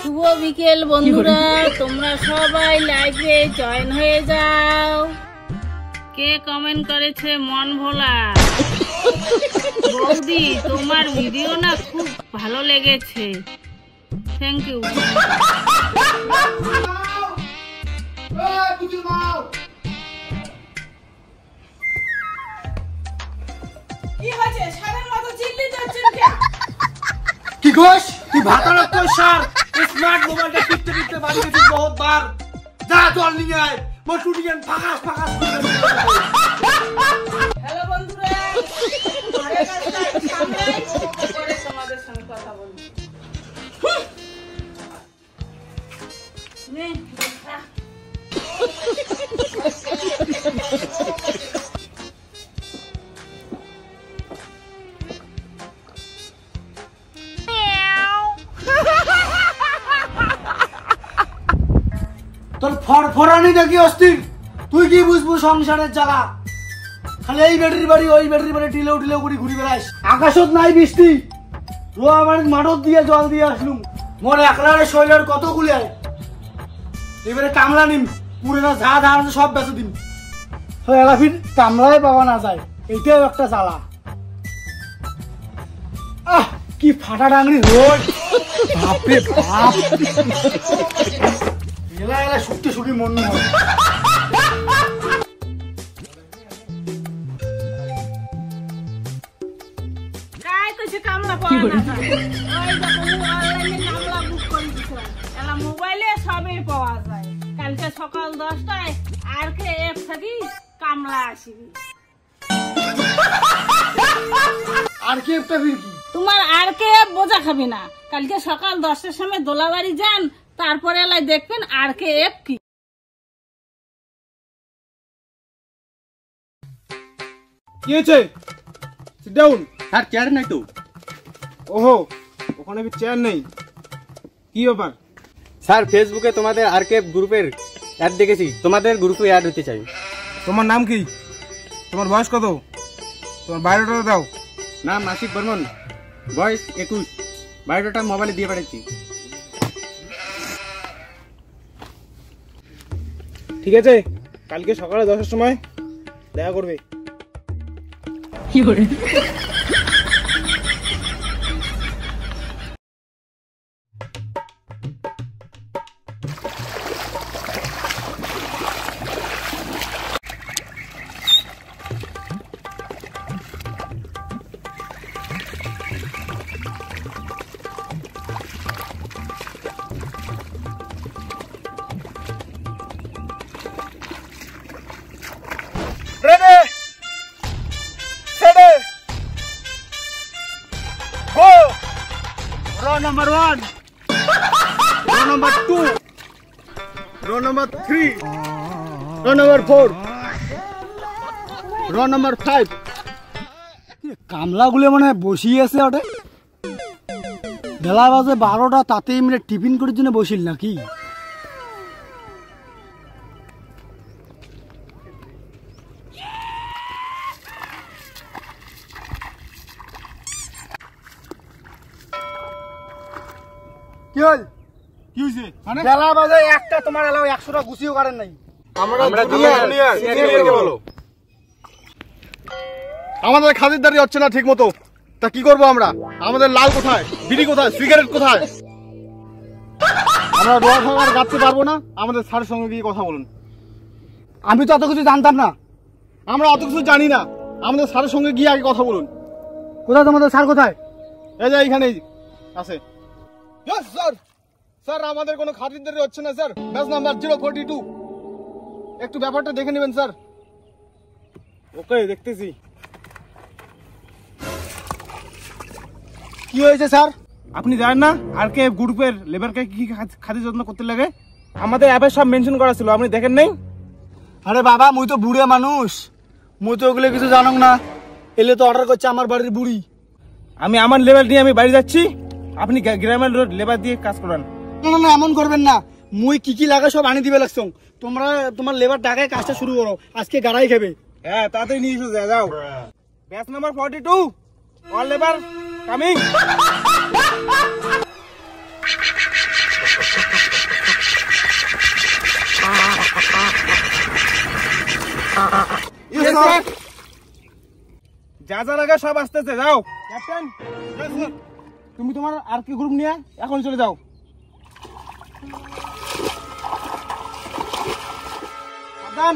শুভ বিকেল বন্ধুরা, তোমরা সবাই লাইভে জয়েন হয়ে যাও। কে কমেন্ট করেছে মন ভোলা? বৌদি, তোমার ভিডিও না খুব ভালো লেগেছে, থ্যাংক ইউ। কি হয়েছে? সারের মতো চিল্লি যাচ্ছেন কেন? কি গোশ তুই ভাতার তো সার স্মার্ট মোবাইলটা টিপতে টিপতে বাড়ি গেছিস বহুত বার। যা জল নিয়ে আয়, মোর টুটিয়ান ফাঁকাস ফাঁকাস। হ্যালো বন্ধুরা, ঘরের কাজটা সামলাই করে তোমাদের সঙ্গে কথা বলি। নে তোর ফরফরানি দেখি অস্থির। তুই কি বুঝবো সংসারের জ্বালা? খালি এই ব্যাটারি বাড়ি ওই ব্যাটারি বাড়ি টিলেও টিলেও করে ঘুরি বেড়াইস। আকাশত নাই বৃষ্টি, রোয়া আমার মাঠত দিয়ে জল দিয়ে আসলুম। মোর একলারে শৈলের কত গুলিয়ায়। এবারে কামলা নিম, পুরোটা যা যা আছে সব বেঁচে দিম। এলাফির কামলায় পাওয়া না যায়, এইটাও একটা জ্বালা। আহ কি ফাটা ডাংরি রোড, বাপরে বাপ। এলা এলা শুকতে শুকি মন হয়। কাই কইছে কামলা পাওয়া না যায়? ওই দেখো অনলাইনে কামলা বুক করে দিছে, এলা মোবাইলে সবই পাওয়া যায়। কালকে সকাল 10টায় আরকে অ্যাপ থেকে কামলা আসিবি। আর কি একটা ফির কি তোমার আরকে অ্যাপ বোঝা খাবি না। কালকে সকাল 10টার সময় দোলাবাড়ি যান, তারপরে এলাই দেখবেন আরকে অ্যাপ কি। কি হয়েছে? Sit down. স্যার চেয়ার নাই তো। ওহো, ওখানে কি চেয়ার নেই? কি ব্যাপার? স্যার ফেসবুকে তোমাদের আরকে গ্রুপের অ্যাড দেখেছি, তোমাদের গ্রুপে অ্যাড হতে চাই। তোমার নাম কি? তোমার বয়স কত? তোমার বায়োডাটা দাও। নাম আশিক বর্মন, বয়স 21, বায়োডাটা মোবাইলে দিয়ে পাঠাচ্ছি। ঠিক আছে, কালকে সকালে 10টার সময় দেখা করবে। Ready, steady, go. Row number 1, row number 2, row number 3, row number 4, row number 5. কামলা গুলো মানে বসিয়ে আছে ওটা। বেলা বাজে 12টা, তাতেই মানে টিফিন করার জন্য বসিল নাকি? কি হল? কি হইছে? মানে বেলা বাজে 1টা, তোমার এলাও 100টা গুছিও করেন নাই। আমরা জুনিয়রকে বলো। আমাদের খাতিরদারি হচ্ছে না ঠিক মতো, তা কি করবো আমরা? আমাদের লাল কোথায়, বিড়ি কোথায়, সিগারেট কোথায়? আমরা রোয়া ফাঁকার গাঁথতে পারবো না। আমাদের স্যারের সঙ্গে গিয়ে কথা বলুন। আমি তো অত কিছু জানতাম না, আমরা অত কিছু জানি না। আমাদের স্যারের সঙ্গে গিয়ে আগে কথা বলুন। কোথায় তোমাদের স্যার? কোথায়? এই যে এইখানেই আছে। স্যার, স্যার আমাদের কোনো খাতিরদারি হচ্ছে না স্যার। ব্যাচ নাম্বার 042, একটু ব্যাপারটা দেখে নেবেন স্যার। ওকে, দেখতেছি। কি হয়েছে স্যার? আপনি জানেন না আরকে গ্রুপের লেবারকে কি খাতির যত্ন করতে লাগে? আমাদের অ্যাপে সব মেনশন করা ছিল, আপনি দেখেন নাই? আরে বাবা, মুই তো বুড়ে মানুষ, মুই তো ওগুলো কিছু জানো না। এলে তো অর্ডার করছে আমার বাড়ির বুড়ি। আমি আমার লেবার নিয়ে আমি বাড়ি যাচ্ছি, আপনি গ্রামের লেবার দিয়ে কাজ করান। না না, এমন করবেন না। মুই কি কি লাগে সব আনি দিবে লাগছো। তোমরা তোমার লেবার টাকায় কাজটা শুরু করো, আজকে গাড়াই খাবে। হ্যাঁ, তাড়াতাড়ি নিয়ে এসো, যাও। Batch number 42, all labour coming. যা যা লাগে সব আসতেছে, যাও। ক্যাপ্টেন তুমি তোমার আরকে গ্রুপ নিয়ে এখন চলে যাও। সাবধান,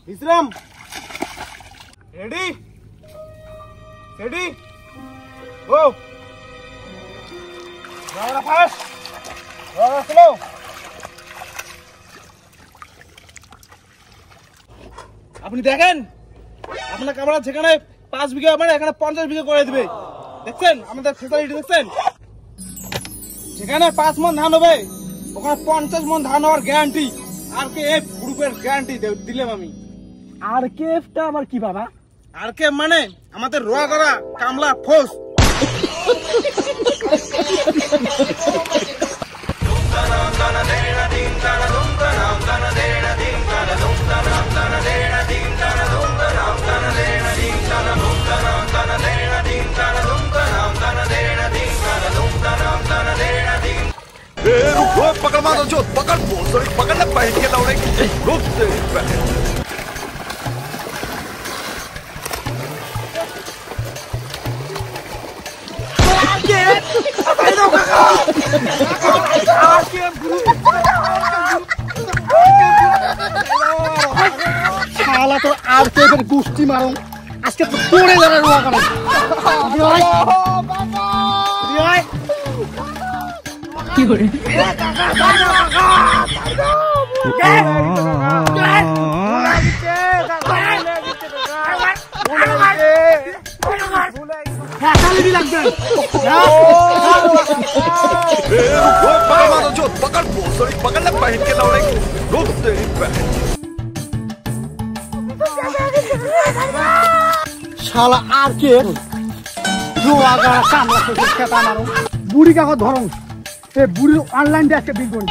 বিশ্রাম। Ready ready go. যাওয়া ফাস্ট, যাওয়া স্লো। আপনি দেখেন আপনার কামরা যেখানে 5 বিঘা মানে এখানে 50 বিঘা করে দিবে। দেখছেন আমাদের ফেসিলিটি দেখছেন? যেখানে 5 মণ ধান হবে ওখানে 50 মণ ধান হওয়ার গ্যারান্টি আরকেএফ গ্রুপের গ্যারান্টি দিলাম আমি। আরকেএফটা আবার কি বাবা? আরকেএফ মানে আমাদের রোয়া করা কামলা ফোর্স। पकड़ मारो जो पकड़ बोल सॉरी पकड़ ले पहन के लौड़े रुक से শালা তো আরকেএফের গুষ্টি মারো আজকে তো পড়ে যাবে রোয়া করে। কি করে पकड़ मारो जो पकड़ बोल सॉरी पकड़ ले पहन के लौड़े रुक से শালা আরকেএফ রোয়া করা কামলা খেতা মারো। বুড়ি কাকো ধরো, এই বুড়ির অনলাইন দিয়ে আজকে বিল করি।